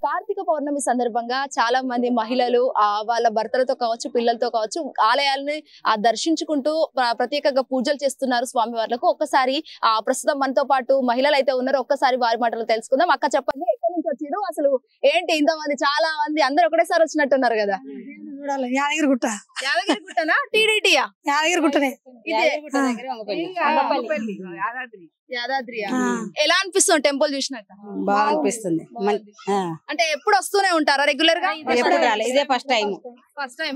కార్తీక పౌర్ణమి సందర్భంగా చాలా మంది మహిళలు వాళ్ళ భర్తలతో కావచ్చు పిల్లలతో కావచ్చు ఆలయాలని దర్శించుకుంటూ ప్రత్యేకంగా పూజలు చేస్తున్నారు స్వామి వార్లకు. ఒక్కసారి ప్రస్తుతం మనతో పాటు మహిళలు అయితే ఉన్నారు, ఒక్కసారి వారి మాటలు తెలుసుకుందాం. అక్క చెప్పండి, ఎక్కడి నుంచి వచ్చారు, అసలు ఏంటి ఇంతమంది, చాలా మంది అందరు ఒకటేసారి వచ్చినట్టున్నారు కదా? యాదగిరిగుట్ట. యాదగిరిగుట్టనా టీడీటీయా? యాదగిరిగుట్టనే. యాదాద్రి. ఎలా అనిపిస్తుంది టెంపుల్ చూసినాక? బాగా అనిపిస్తుంది. అంటే ఎప్పుడు వస్తూనే ఉంటారా రెగ్యులర్ గా? ఇదే ఫస్ట్ టైం. ఫస్ట్ టైం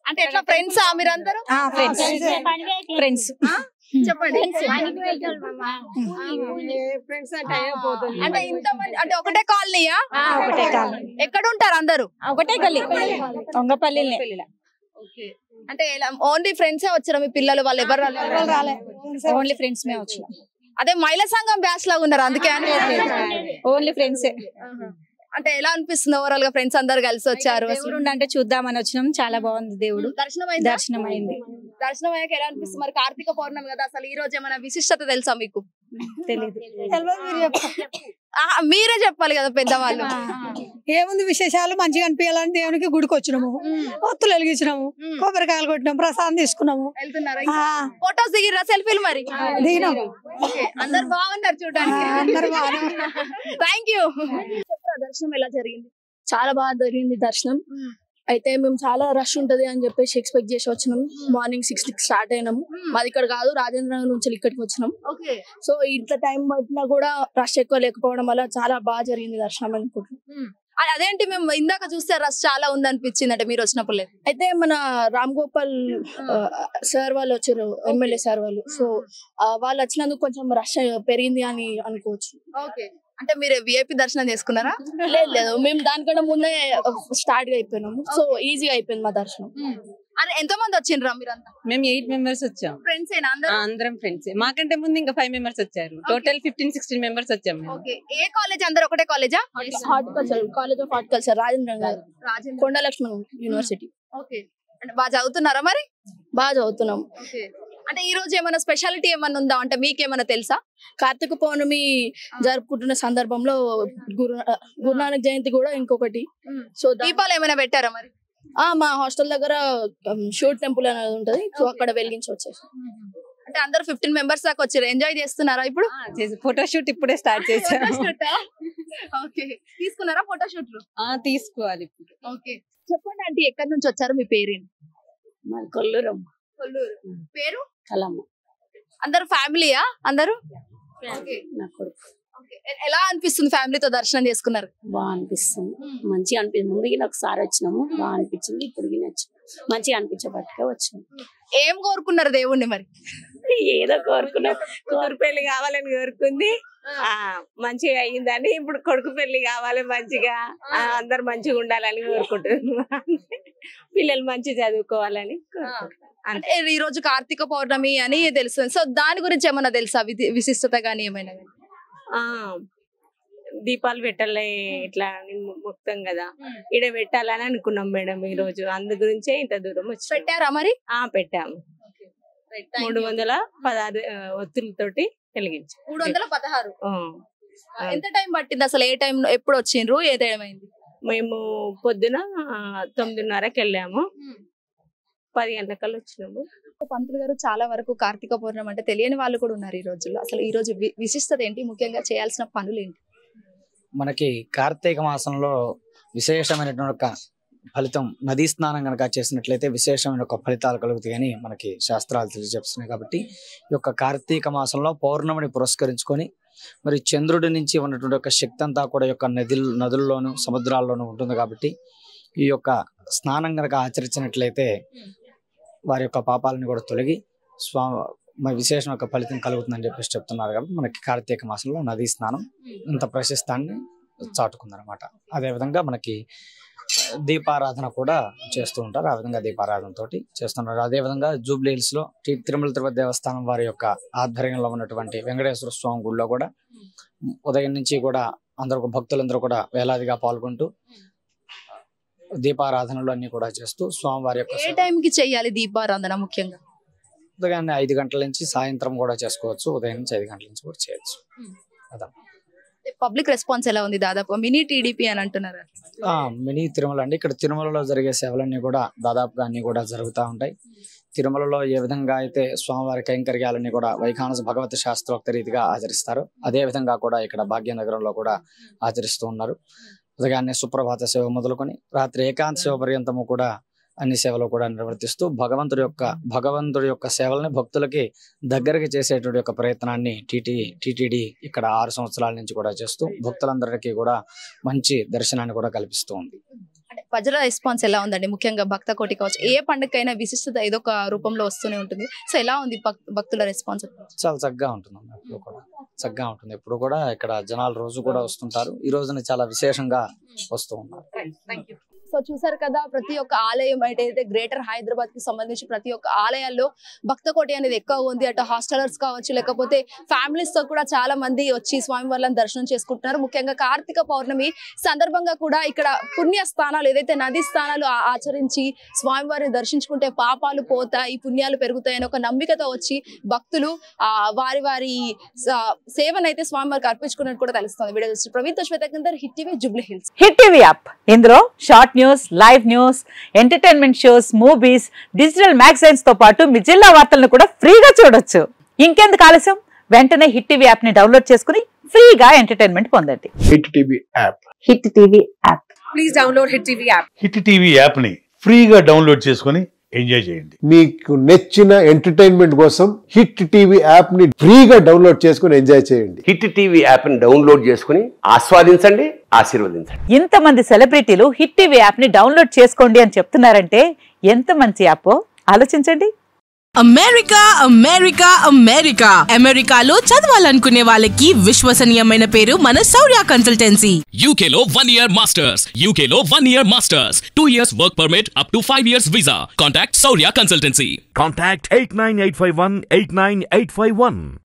అంటే ఎట్లా ఫ్రెండ్సా మీరందరూ? ఫ్రెండ్స్ చెప్పండి. అంటే ఇంతమంది అంటే ఒకటే కాలనీయా? ఒకటే కాలనీ. ఎక్కడ ఉంటారు అందరూ? ఒకటే గల్లీ, వంగపల్లి. అంటే ఓన్లీ ఫ్రెండ్సే వచ్చారా? మీ పిల్లలు వాళ్ళు ఎవరు రాలే? ఓన్లీ ఫ్రెండ్స్ మే వచ్చిన. అదే మహిళా సంఘం బ్యాచ్ లాగా ఉన్నారు అందుకే? ఓన్లీ ఫ్రెండ్సే. అంటే ఎలా అనిపిస్తుంది ఓవరాల్ గా ఫ్రెండ్స్ అందరు కలిసి వచ్చారు? అంటే చూద్దామని వచ్చినాం, చాలా బాగుంది. దేవుడు దర్శనం అయింది. దర్శనం అయ్యాక ఎలా అనిపిస్తుంది మరి? కార్తీక పౌర్ణమి కదా, అసలు ఈ రోజు ఏమైనా విశిష్టత తెలుసా మీకు? తెలియదు. మీరే చెప్పాలి కదా పెద్దవాళ్ళు. ఏముంది విశేషాలు, మంచిగా అనిపించాలని దేవునికి గుడికి వచ్చినాము, ఒత్తులు వెలిగించినాము, కొబ్బరికాయలు కొట్టినాము, ప్రసాదం తీసుకున్నాము. ఫోటోస్ దిగిరా, సెల్ఫీలు మరి దిగినాం. అందరు బాగున్నారు చూడడానికి. Thank you. దర్శనం ఎలా జరిగింది? చాలా బాగా జరిగింది దర్శనం. అయితే మేము చాలా రష్ ఉంటది అని చెప్పేసి ఎక్స్పెక్ట్ చేసి వచ్చినాము. మార్నింగ్ 6 స్టార్ట్ అయినాము. మాది ఇక్కడ కాదు, రాజేంద్ర నగర్ నుంచి ఇక్కడికి వచ్చినాం. సో ఇంత టైం పట్టినా కూడా రష్ ఎక్కువ లేకపోవడం వల్ల చాలా బాగా జరిగింది దర్శనం అనుకుంటున్నాం. అదేంటి మేము ఇందాక చూస్తే రష్ చాలా ఉంది అనిపించింది అంటే మీరు వచ్చినప్పుడు? అయితే మన రామ్ గోపాల్ సార్ వాళ్ళు వచ్చారు, ఎమ్మెల్యే సార్ వాళ్ళు. సో వాళ్ళు వచ్చినందుకు కొంచెం రష్ పెరిగింది అని అనుకోవచ్చు. అంటే మీరు విఐపి దర్శనం చేసుకున్నారా? లేదు, మేము దానికన్నా ముందే స్టార్ట్ గా అయిపోయినాము. సో ఈజీగా అయిపోయింది మా దర్శనం. అరే ఎంత మంది వచ్చిండ్రా మీరంతా? మేము 8 మెంబర్స్ వచ్చాం. ఫ్రెండ్స్ అందరం ఫ్రెండ్స్. మాకంటే ముందు ఇంకా 5 మెంబర్స్ వచ్చారు. టోటల్ 15-16 మెంబర్స్ వచ్చాము. ఏ కాలేజ్? అందరు ఒకటే కాలేజా? Horticulture, college of horticulture, Rajendra Nagar, Konda Laxman university. అంటే బాగా చదువుతున్నారా మరి? బాగా చదువుతున్నాం. అంటే ఈ రోజు ఏమైనా స్పెషాలిటీ ఏమైనా ఉందా అంటే మీకేమైనా తెలుసా? కార్తీక పౌర్ణమి జరుపుకుంటున్న సందర్భంలో గురునానక్ జయంతి కూడా ఇంకొకటి. సో దీపాలు ఏమైనా పెట్టారా మరి? మా హాస్టల్ దగ్గర షూట్ టెంపుల్ అనేది ఉంటది, సో అక్కడ వెలిగించి వచ్చేసి. అంటే అందరు 15 మెంబర్స్ దాకా వచ్చారు. ఎంజాయ్ చేస్తున్నారా ఇప్పుడు? ఫోటోషూట్ ఇప్పుడే స్టార్ట్ చేశారు. తీసుకున్నారా ఫోటోషూట్? తీసుకోవాలి ఇప్పుడు. ఓకే, చెప్పండి ఆంటీ, ఎక్కడి నుంచి వచ్చారు, మీ పేరేంటి? కొల్లూరు. పేరు? కలమ్మ. అందరు ఫ్యామిలీయా? అందరు ఎలా అనిపిస్తుంది ఫ్యామిలీతో దర్శనం చేసుకున్నారు? బాగా అనిపిస్తుంది, మంచిగా అనిపిస్తుంది. ముందుకి ఒకసారి వచ్చినాము, బాగా అనిపించింది. ఇప్పుడు మంచిగా అనిపించబట్టుగా వచ్చినాము. ఏం కోరుకున్నారు దేవుణ్ణి మరి? ఏదో కోరుకున్నాం. కూతురు పెళ్లి కావాలని కోరుకుంది, మంచిగా అయ్యిందని. ఇప్పుడు కొడుకు పెళ్లి కావాలి, మంచిగా అందరు మంచిగా ఉండాలని కోరుకుంటున్నాం. పిల్లలు మంచిగా చదువుకోవాలని అంటే ఈ రోజు కార్తీక పౌర్ణమి అని తెలుస్తుంది. సో దాని గురించి ఏమైనా తెలుసా, విశిష్టత గానీ ఏమైనా? దీపాలు పెట్టాలి ఇట్లా మొత్తం కదా, ఈడ పెట్టాలని అనుకున్నాం మేడం ఈ రోజు. అందు గురించే ఇంత దూరం వచ్చి పెట్టారా మరి? పెట్టాము. 316 ఒత్తులతోటి వెలిగించాం. 316. ఎంత టైం పట్టింది అసలు? ఏ టైం ఎప్పుడు వచ్చిండ్రు, ఏ టైం అయింది? మేము పొద్దున 9:30కి వెళ్ళాము, 10 గంటలకల్లా వచ్చినాము. పంతులు గారు, చాలా వరకు కార్తీక పౌర్ణమి అంటే తెలియని వాళ్ళు కూడా ఉన్నారు ఈ రోజుల్లో. అసలు ఈ రోజు విశిష్టత ఏంటి, ముఖ్యంగా చేయాల్సిన పనులు ఏంటి? మనకి కార్తీక మాసంలో విశేషమైనటువంటి ఒక ఫలితం, నదీ స్నానం కనుక చేసినట్లయితే విశేషమైన ఒక ఫలితాలు కలుగుతాయని మనకి శాస్త్రాలు తెలియజేస్తున్నాయి. కాబట్టి ఈ యొక్క కార్తీక మాసంలో పౌర్ణమిని పురస్కరించుకొని మరి చంద్రుడి నుంచి ఉన్నటువంటి ఒక శక్తి అంతా కూడా యొక్క నదుల్లోనూ సముద్రాల్లోనూ ఉంటుంది. కాబట్టి ఈ యొక్క స్నానం కనుక ఆచరించినట్లయితే వారి యొక్క పాపాలను కూడా తొలగి విశేషం యొక్క ఫలితం కలుగుతుందని చెప్పేసి చెప్తున్నారు. కాబట్టి మనకి కార్తీక మాసంలో నదీ స్నానం ఇంత ప్రశస్తాన్ని చాటుకుందనమాట. అదేవిధంగా మనకి దీపారాధన కూడా చేస్తూ ఉంటారు. ఆ విధంగా దీపారాధన తోటి చేస్తున్నారు. అదేవిధంగా జూబ్లీ హిల్స్ లో తిరుమల తిరుపతి దేవస్థానం వారి యొక్క ఆధ్వర్యంలో ఉన్నటువంటి వెంకటేశ్వర స్వామి గుడిలో కూడా ఉదయం నుంచి కూడా అందరూ భక్తులందరూ కూడా వేలాదిగా పాల్గొంటూ దీపారాధనలు అన్ని కూడా చేస్తూ స్వామివారి యొక్క ఏ టైంకి చేయాలి దీపారాధన? ముఖ్యంగా ఉదయాన్నే 5 గంటల నుంచి సాయంత్రం కూడా చేసుకోవచ్చు, ఉదయం నుంచి 5 గంటల నుంచి కూడా చేయొచ్చు. అదా పబ్లిక్ రెస్పాన్స్ ఎలా ఉంది? దాదాపు మినీ టీడీపీ అని అంటున్నారు. మినీ తిరుమల అండి. ఇక్కడ తిరుమలలో జరిగే సేవలన్నీ కూడా దాదాపుగా అన్ని కూడా జరుగుతూ ఉంటాయి. తిరుమలలో ఏ విధంగా అయితే స్వామివారి కైంకర్యాలన్నీ కూడా వైఖానస భగవతి శాస్త్రోక్త రీతిగా ఆచరిస్తారు, అదే విధంగా కూడా ఇక్కడ భాగ్యనగరంలో కూడా ఆచరిస్తూ ఉన్నారు. ఉదయాన్నే సుప్రభాత సేవ మొదలుకొని రాత్రి ఏకాంత సేవ పర్యంతము కూడా అన్ని సేవలు కూడా నిర్వర్తిస్తూ భగవంతుడి యొక్క సేవల్ని భక్తులకి దగ్గరికి చేసేటువంటి యొక్క ప్రయత్నాన్ని టీటీడీ ఇక్కడ 6 సంవత్సరాల నుంచి కూడా చేస్తూ భక్తులందరికీ కూడా మంచి దర్శనాన్ని కూడా కల్పిస్తూ ఉంది. అంటే ప్రజల రెస్పాన్స్ ఎలా ఉందండి? ముఖ్యంగా భక్త కోటి కావచ్చు, ఏ పండుగకైనా విశిష్టత ఏదో ఒక రూపంలో వస్తూనే ఉంటుంది. సో ఎలా ఉంది భక్తుల రెస్పాన్స్? చాలా చక్కగా ఉంటుంది, ఎప్పుడు కూడా చక్కగా ఉంటుంది. ఎప్పుడు కూడా ఇక్కడ జనాలు రోజు కూడా వస్తుంటారు. ఈ రోజున చాలా విశేషంగా వస్తూ ఉన్నారు. సో చూసారు కదా, ప్రతి ఒక్క ఆలయం అయితే గ్రేటర్ హైదరాబాద్ కి సంబంధించి ప్రతి ఒక్క ఆలయాల్లో భక్త కోటి అనేది ఎక్కువ ఉంది. అటు హాస్టలర్స్ కావచ్చు, లేకపోతే ఫ్యామిలీస్ తో కూడా చాలా మంది వచ్చి స్వామివార్లను దర్శనం చేసుకుంటున్నారు. ముఖ్యంగా కార్తీక పౌర్ణమి సందర్భంగా కూడా ఇక్కడ పుణ్య స్థానాలు ఏదైతే నదీ స్థానాలు ఆచరించి స్వామివారిని దర్శించుకుంటే పాపాలు పోతాయి, పుణ్యాలు పెరుగుతాయని ఒక నమ్మికతో వచ్చి భక్తులు వారి సేవనైతే స్వామివారికి అర్పించుకున్నట్టు కూడా తెలుస్తుంది. వీడియో చూసి Praveen Shwetakandar, hit TV, Jubilee Hills. Hit TV app, ఇందులో short news, live news, entertainment shows, movies, digital magazines తో పాటు మీ జిల్లా వార్తలను కూడా ఫ్రీగా చూడొచ్చు. ఇంకెందుకు ఆలస్యం, వెంటనే హిట్ టీవీ యాప్ ని డౌన్లోడ్ చేసుకుని ఫ్రీగా ఎంటర్టైన్మెంట్ పొందండి. Hit TV app. Hit TV app. Please download hit TV app. Hit TV app ని ఫ్రీగా డౌన్లోడ్ చేసుకుని ఎంజాయ్ చేయండి. మీకు నచ్చిన ఎంటర్టైన్మెంట్ కోసం హిట్ టీవీ యాప్ ని ఫ్రీగా డౌన్లోడ్ చేసుకుని ఎంజాయ్ చేయండి. హిట్ టీవీ యాప్ ని డౌన్లోడ్ చేసుకుని ఆస్వాదించండి, ఆశీర్వదించండి. ఇంతమంది సెలబ్రిటీలు హిట్ టీవీ యాప్ ని డౌన్లోడ్ చేసుకోండి అని చెప్తున్నారంటే ఎంత మంచి యాప్ ఆలోచించండి. అమెరికాలో చదవాలనుకునే వాళ్ళకి విశ్వసనీయమైన పేరు మన శౌర్య కన్సల్టెన్సీ. UK లో 1 year masters, 2 years work permit up to 5 years visa. Contact Saurya Consultancy. Contact 89851 89851.